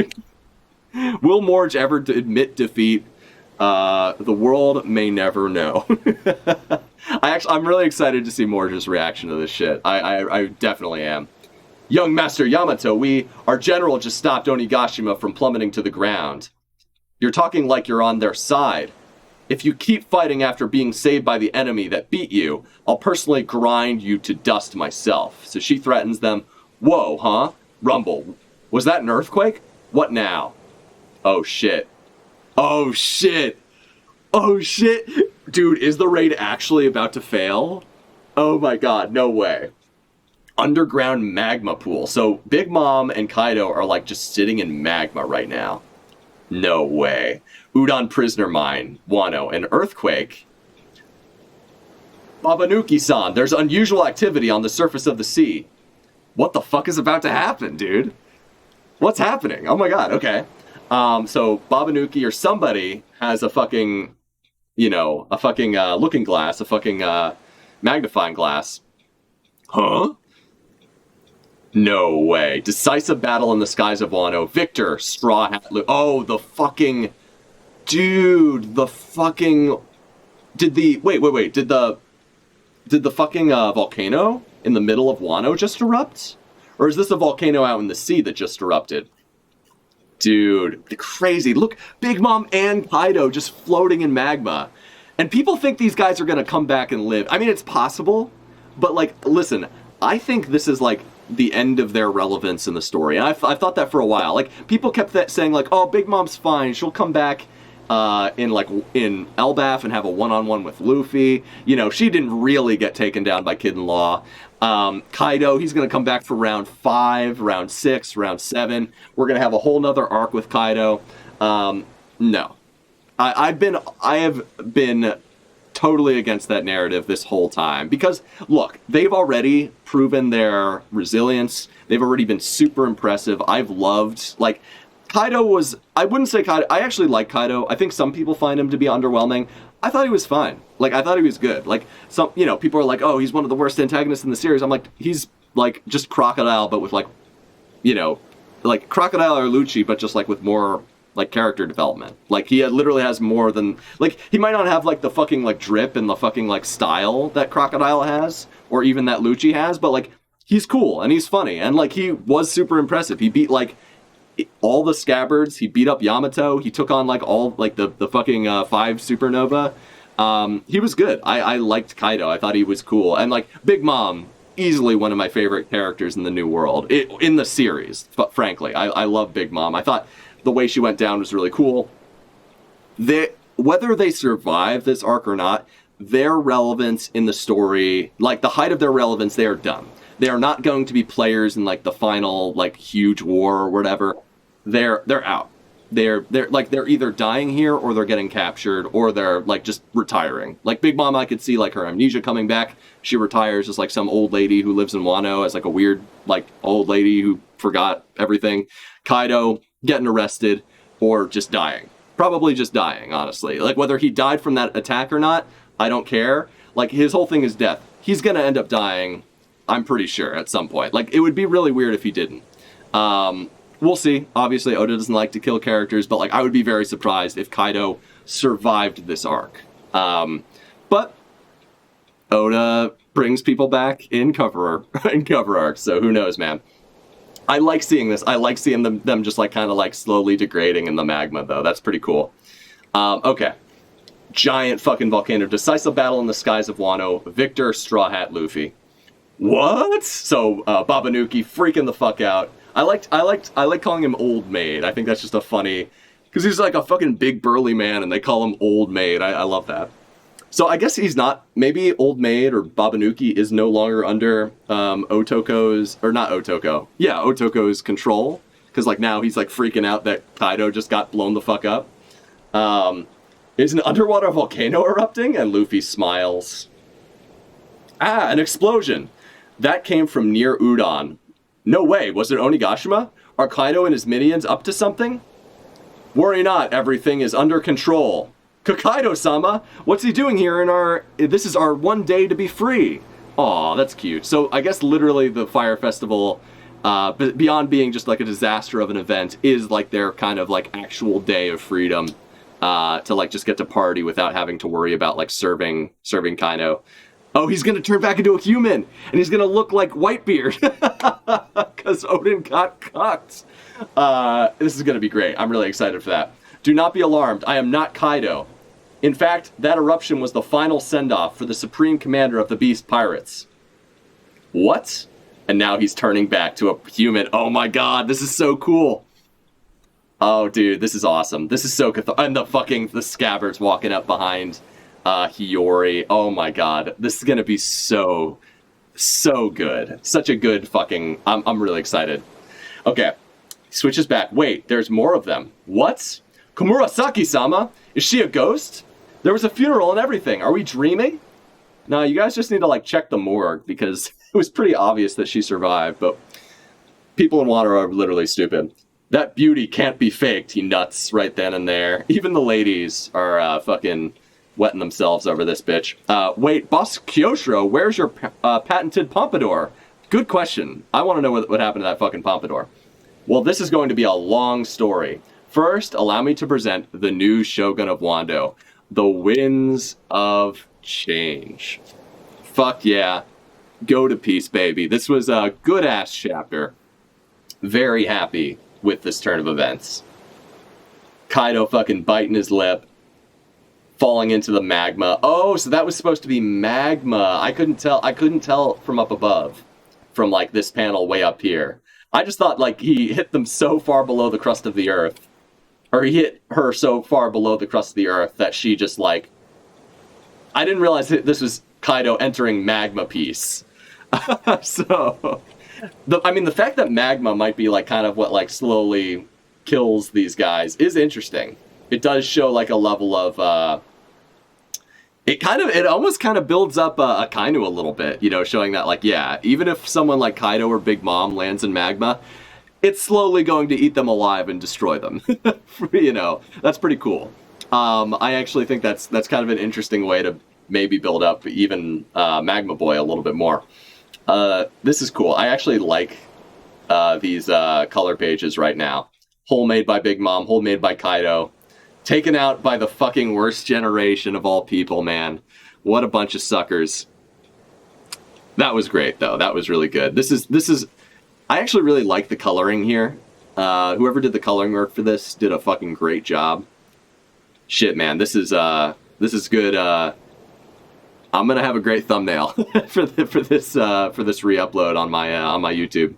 Will Morge ever admit defeat? The world may never know. I'm really excited to see Morge's reaction to this shit. I definitely am. Young Master Yamato, our general just stopped Onigashima from plummeting to the ground. You're talking like you're on their side. If you keep fighting after being saved by the enemy that beat you, I'll personally grind you to dust myself. So she threatens them. Whoa, huh? Rumble. Was that an earthquake? What now? Oh shit. Oh shit. Oh shit. Dude, is the raid actually about to fail? Oh my god, no way. Underground magma pool. So Big Mom and Kaido are like just sitting in magma right now. No way. Udon prisoner mine. Wano, an earthquake. Babanuki-san, there's unusual activity on the surface of the sea. What the fuck is about to happen, dude? What's happening? Oh my god, okay. So Babanuki or somebody has a fucking, looking glass, a fucking magnifying glass. Huh? No way. Decisive battle in the skies of Wano. Victor, Straw Hat... Oh, the fucking... Dude, the fucking... Wait. Did the fucking volcano in the middle of Wano just erupt? Or is this a volcano out in the sea that just erupted? Dude, crazy. Look, Big Mom and Kaido just floating in magma. And people think these guys are going to come back and live. I mean, it's possible. But, like, listen, I think this is, like, the end of their relevance in the story. And I've thought that for a while. Like, people kept saying, like, oh, Big Mom's fine. She'll come back in Elbaf and have a one-on-one with Luffy. You know, she didn't really get taken down by Kid in Law. Kaido, he's going to come back for round 5, round 6, round 7. We're going to have a whole nother arc with Kaido. No. I have been totally against that narrative this whole time. Because, look, they've already proven their resilience. They've already been super impressive. I've loved, like, Kaido was, I wouldn't say Kaido, I actually like Kaido. I think some people find him to be underwhelming. I thought he was fine. Like, I thought he was good. Like, some, you know, people are like, oh, he's one of the worst antagonists in the series. I'm like, he's, like, just Crocodile, but with, like, you know, like, Crocodile or Lucci, but just, like, with more, like, character development. Like, he literally has more than, like, he might not have, like, the fucking, like, drip and the fucking, like, style that Crocodile has, or even that Lucci has, but, like, he's cool, and he's funny, and, like, he was super impressive. He beat, like, all the scabbards. He beat up Yamato. He took on, like, all, like, the fucking 5 supernova. He was good. I liked Kaido. I thought he was cool. And, like, Big Mom, easily one of my favorite characters in the New World, in the series, but frankly. I love Big Mom. I thought the way she went down was really cool. Whether they survive this arc or not, their relevance in the story, like, the height of their relevance, they are done. They are not going to be players in, like, the final, like, huge war or whatever. They're out. They're either dying here, or they're getting captured, or they're, like, just retiring. Like, Big Mom, I could see, like, her amnesia coming back. She retires as, like, some old lady who lives in Wano as, like, a weird, like, old lady who forgot everything. Kaido getting arrested, or just dying. Probably just dying, honestly. Like, whether he died from that attack or not, I don't care. Like, his whole thing is death. He's gonna end up dying, I'm pretty sure, at some point. Like, it would be really weird if he didn't. We'll see. Obviously, Oda doesn't like to kill characters, but, like, I would be very surprised if Kaido survived this arc. But Oda brings people back in cover arcs, so who knows, man. I like seeing this. I like seeing them just, like, kind of, like, slowly degrading in the magma, though. That's pretty cool. Okay. Giant fucking volcano. Decisive battle in the skies of Wano. Victor, Straw Hat, Luffy. What? So, Babanuki freaking the fuck out. I like calling him Old Maid. I think that's just a funny, because he's like a fucking big burly man, and they call him Old Maid. I love that. So I guess he's not, maybe Old Maid or Babanuki is no longer under Otoko's, or not Otoko. Yeah, Otoko's control, because, like, now he's, like, freaking out that Kaido just got blown the fuck up. Is an underwater volcano erupting? And Luffy smiles. Ah, an explosion. That came from near Udon. No way, was it Onigashima? Are Kaido and his minions up to something? Worry not, everything is under control. Kakaido-sama, what's he doing here this is our one day to be free. Aw, that's cute. So I guess literally the Fire Festival, beyond being just, like, a disaster of an event, is, like, their kind of, like, actual day of freedom, to, like, just get to party without having to worry about, like, serving Kaido. Oh, he's gonna turn back into a human, and he's gonna look like Whitebeard, because Odin got cucked. This is gonna be great. I'm really excited for that. Do not be alarmed. I am not Kaido. In fact, that eruption was the final send-off for the Supreme Commander of the Beast Pirates. What? And now he's turning back to a human. Oh my god, this is so cool. Oh, dude, this is awesome. This is so and the scabbards walking up behind Hiyori. Oh my god, this is gonna be so good. Such a good fucking. I'm really excited. Okay, he switches back. Wait, there's more of them. What? Komurasaki-sama? Is she a ghost? There was a funeral and everything. Are we dreaming? No, you guys just need to, like, check the morgue, because it was pretty obvious that she survived. But people in Wano are literally stupid. That beauty can't be faked. He nuts right then and there. Even the ladies are fucking wetting themselves over this bitch. Wait, Boss Kyoshiro, where's your patented pompadour? Good question. I want to know what happened to that fucking pompadour. Well, this is going to be a long story. First, allow me to present the new Shogun of Wando, the Winds of Change. Fuck yeah. Go to peace, baby. This was a good-ass chapter. Very happy with this turn of events. Kaido fucking biting his lip. Falling into the magma. Oh, so that was supposed to be magma. I couldn't tell from up above. From, like, this panel way up here. I just thought, like, he hit them so far below the crust of the earth. Or he hit her so far below the crust of the earth that she just, like... I didn't realize this was Kaido entering magma piece. So... the fact that magma might be, like, kind of what, like, slowly kills these guys is interesting. It does show, like, a level of, it almost kind of builds up a Kainu a little bit, you know, showing that, like, yeah, even if someone like Kaido or Big Mom lands in magma, it's slowly going to eat them alive and destroy them. You know, that's pretty cool. I actually think that's kind of an interesting way to maybe build up even Magma Boy a little bit more. This is cool. I actually like these color pages right now. Hole made by Big Mom, hole made by Kaido. Taken out by the fucking worst generation of all people, man. What a bunch of suckers. That was great, though. That was really good. This is. I actually really like the coloring here. Whoever did the coloring work for this did a fucking great job. Shit, man, this is good. I'm gonna have a great thumbnail for this re-upload on my YouTube.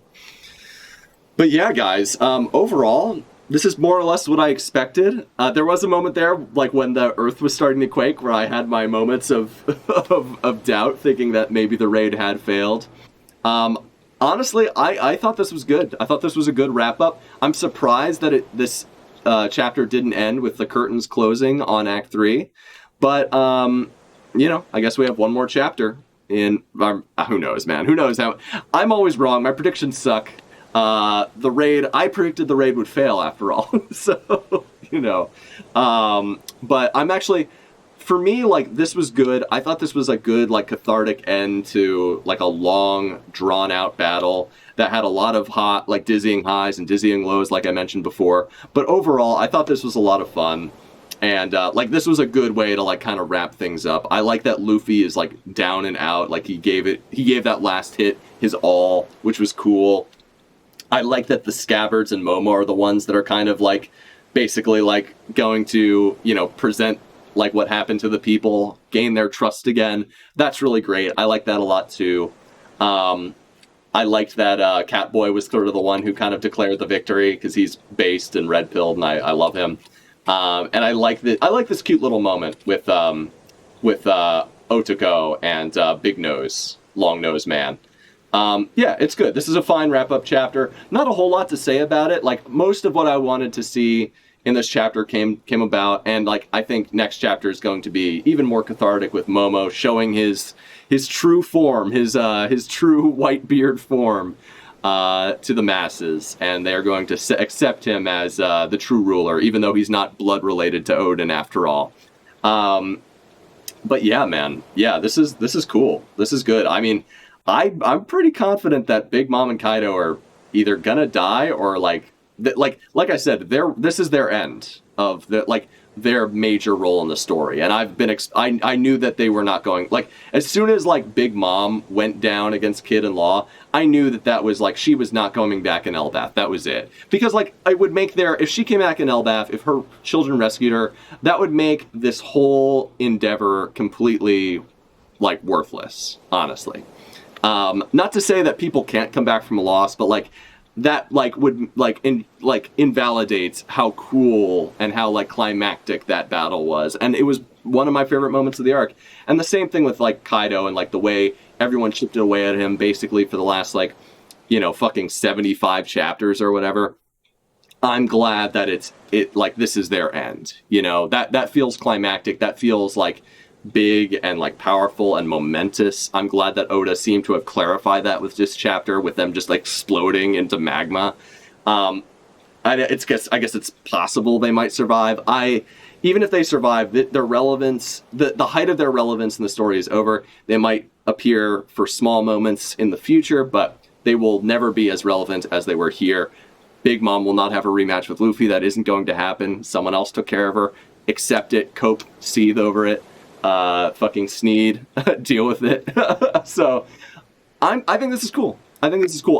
But yeah, guys. Overall, this is more or less what I expected. There was a moment there, like when the Earth was starting to quake, where I had my moments of of doubt, thinking that maybe the raid had failed. Honestly, I thought this was good. I thought this was a good wrap-up. I'm surprised that this chapter didn't end with the curtains closing on Act 3. But, you know, I guess we have one more chapter in... who knows, man? Who knows how... I'm always wrong. My predictions suck. The raid... I predicted the raid would fail, after all. So, you know. But I'm actually... For me, like, this was good. I thought this was a good, like, cathartic end to, like, a long, drawn-out battle that had a lot of hot, like, dizzying highs and dizzying lows, like I mentioned before. But overall, I thought this was a lot of fun. And, like, this was a good way to, like, kind of wrap things up. I like that Luffy is, like, down and out. Like, he gave that last hit his all, which was cool. I like that the Scabbards and Momo are the ones that are kind of, like, basically, like, going to, you know, present like what happened to the people, gain their trust again. That's really great. I like that a lot too. I liked that Catboy was sort of the one who kind of declared the victory because he's based and red-pilled, and I love him. And I like this cute little moment with Otoko and Big Nose, Long Nose Man. Yeah, it's good. This is a fine wrap-up chapter. Not a whole lot to say about it. Like, most of what I wanted to see in this chapter came about, and like I think next chapter is going to be even more cathartic with Momo showing his true form, his true white beard form to the masses, and they're going to accept him as the true ruler, even though he's not blood related to Odin after all. But yeah, man, yeah, this is cool. This is good. I mean, I'm pretty confident that Big Mom and Kaido are either gonna die or like I said, this is their end of their major role in the story, and I knew that they were not going, like, as soon as like Big Mom went down against Kid and Law, I knew that was like she was not coming back in Elbaf. That was it, because like it would make if she came back in Elbaf, if her children rescued her, that would make this whole endeavor completely like worthless. Honestly, not to say that people can't come back from a loss, but like. That like would invalidates how cool and how like climactic that battle was, and it was one of my favorite moments of the arc. And the same thing with like Kaido and like the way everyone chipped away at him basically for the last like, you know, fucking 75 chapters or whatever. I'm glad that it like this is their end. You know, that feels climactic. That feels like big and like powerful and momentous. I'm glad that Oda seemed to have clarified that with this chapter, with them just like exploding into magma. I guess it's possible they might survive. Even if they survive, their relevance, the height of their relevance in the story is over. They might appear for small moments in the future, but they will never be as relevant as they were here. Big Mom will not have a rematch with Luffy. That isn't going to happen. Someone else took care of her. Accept it, cope, seethe over it. Fucking Sneed, deal with it. So, I think this is cool. I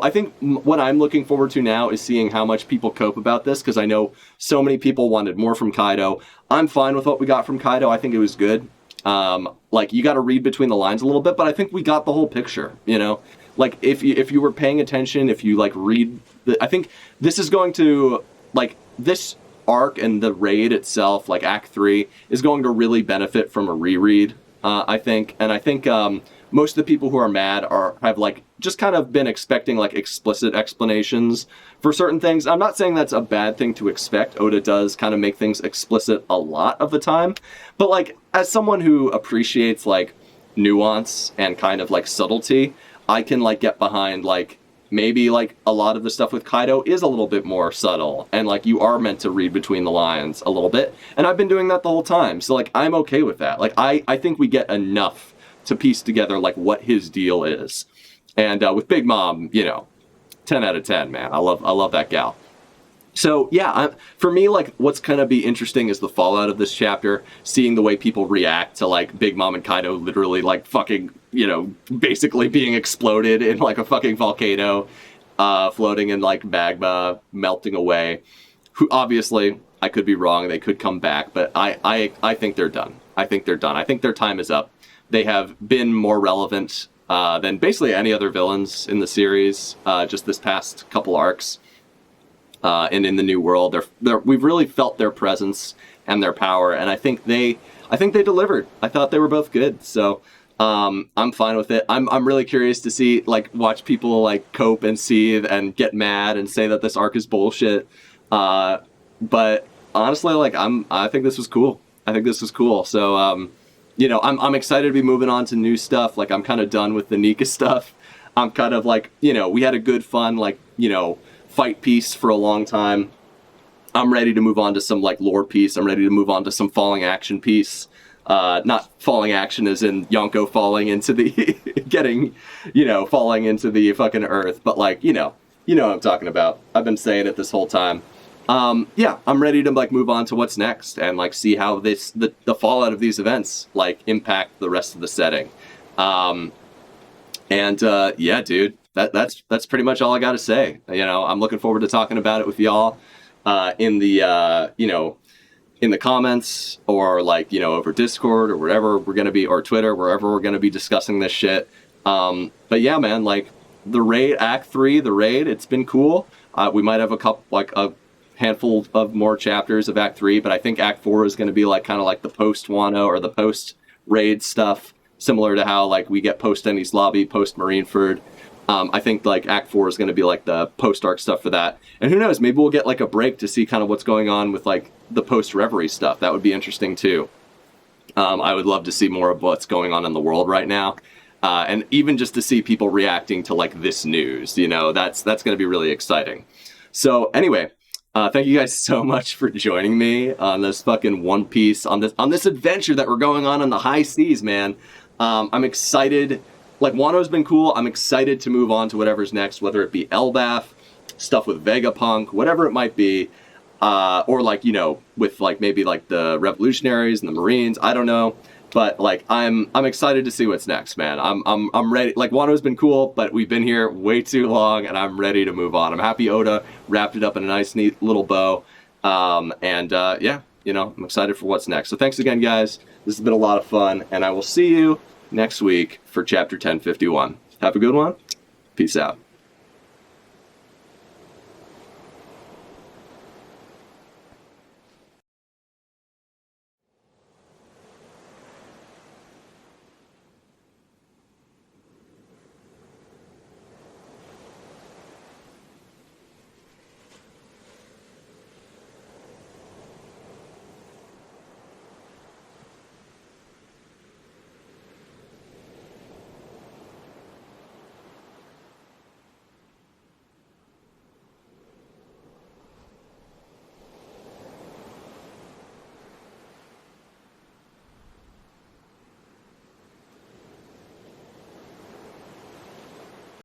think what I'm looking forward to now is seeing how much people cope about this, because I know so many people wanted more from Kaido. I'm fine with what we got from Kaido. I think it was good. Like, you got to read between the lines a little bit, but I think we got the whole picture, you know? Like, if you were paying attention, if you, like, read... I think this is going to, like, this arc and the raid itself, like Act 3, is going to really benefit from a reread, I think. And I think most of the people who are mad have like just kind of been expecting like explicit explanations for certain things. I'm not saying that's a bad thing to expect. Oda does kind of make things explicit a lot of the time, but like as someone who appreciates like nuance and kind of like subtlety, I can like get behind like maybe like a lot of the stuff with Kaido is a little bit more subtle and like you are meant to read between the lines a little bit. And I've been doing that the whole time. So like I'm okay with that. Like I think we get enough to piece together like what his deal is. And with Big Mom, you know, 10 out of 10, man. I love that gal. So yeah, for me, like what's gonna be interesting is the fallout of this chapter, seeing the way people react to like Big Mom and Kaido literally like fucking, you know, basically being exploded in like a fucking volcano, floating in like magma, melting away. Who obviously, I could be wrong, they could come back, but I think they're done. I think they're done. I think their time is up. They have been more relevant than basically any other villains in the series, just this past couple arcs. And in the new world, we've really felt their presence and their power, and I think they delivered. I thought they were both good, so I'm fine with it. I'm really curious to see watch people like cope and seethe and get mad and say that this arc is bullshit. But honestly, I think this was cool. I think this was cool. So you know, I'm excited to be moving on to new stuff. Like I'm kind of done with the Nika stuff. I'm kind of like, you know, we had a good fun fight piece for a long time. I'm ready to move on to some like lore piece. I'm ready to move on to some falling action piece. Not falling action as in Yonko falling into the falling into the fucking earth, but like, you know what I'm talking about. I've been saying it this whole time. Yeah, I'm ready to like move on to what's next and like see how the fallout of these events like impact the rest of the setting. Yeah, dude. That's pretty much all I got to say. You know, I'm looking forward to talking about it with y'all in the in the comments or over Discord or wherever we're gonna be, or Twitter, wherever we're gonna be discussing this shit. But yeah, man, like the raid, Act 3, the raid, it's been cool. We might have a handful of more chapters of Act 3, but I think Act 4 is gonna be kind of the post Wano or the post raid stuff, similar to how we get post Ennis Lobby, post Marineford. I think Act 4 is going to be the post-arc stuff for that. And who knows, maybe we'll get a break to see kind of what's going on with the post-Reverie stuff. That would be interesting too. I would love to see more of what's going on in the world right now. And even just to see people reacting to this news, that's going to be really exciting. So anyway, thank you guys so much for joining me on this fucking One Piece, on this adventure that we're going on the high seas, man. I'm excited. Wano's been cool. I'm excited to move on to whatever's next, whether it be Elbaf, stuff with Vegapunk, whatever it might be, or with maybe the Revolutionaries and the Marines. I don't know, but I'm excited to see what's next, man. I'm ready. Wano's been cool, but we've been here way too long, and I'm ready to move on. I'm happy Oda wrapped it up in a nice, neat little bow, yeah, I'm excited for what's next. So thanks again, guys. This has been a lot of fun, and I will see you next week for chapter 1051. Have a good one. Peace out.